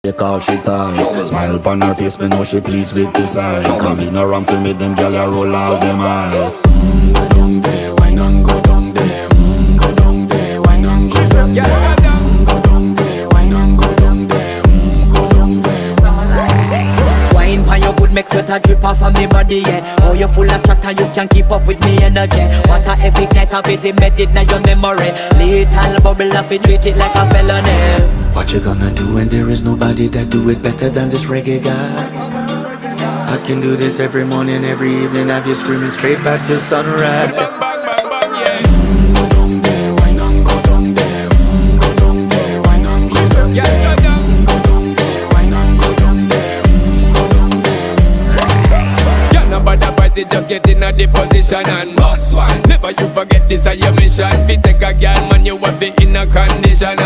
They call she ties. Smile upon her face, me know she pleased with this eyes. Come in around to me, them gyal a roll out them eyes. Go down there, why not go down there? Go down there, why not go down there? Go down there, why not go down there? Go down there. Wine pan your good, make sweat a drip off of me body, yeah. Oh, you full of chatter, you can't keep up with me energy. What a epic night of it, embedded in your memory. Little bubble of it, treat it like a felony. What you gonna do when there is nobody that do it better than this reggae guy? I can do this every morning, every evening, have you screaming straight back to sunrise. Bang, bang, bang, bang, yeah. Go down there, why not go down there? Go down there, why not go down there? Go down there, why not go down there? Go down there. Yeah, nobody fight it, just get in a the position and boss one. Never you forget this is your mission. If you take a girl, man, you have it in a condition.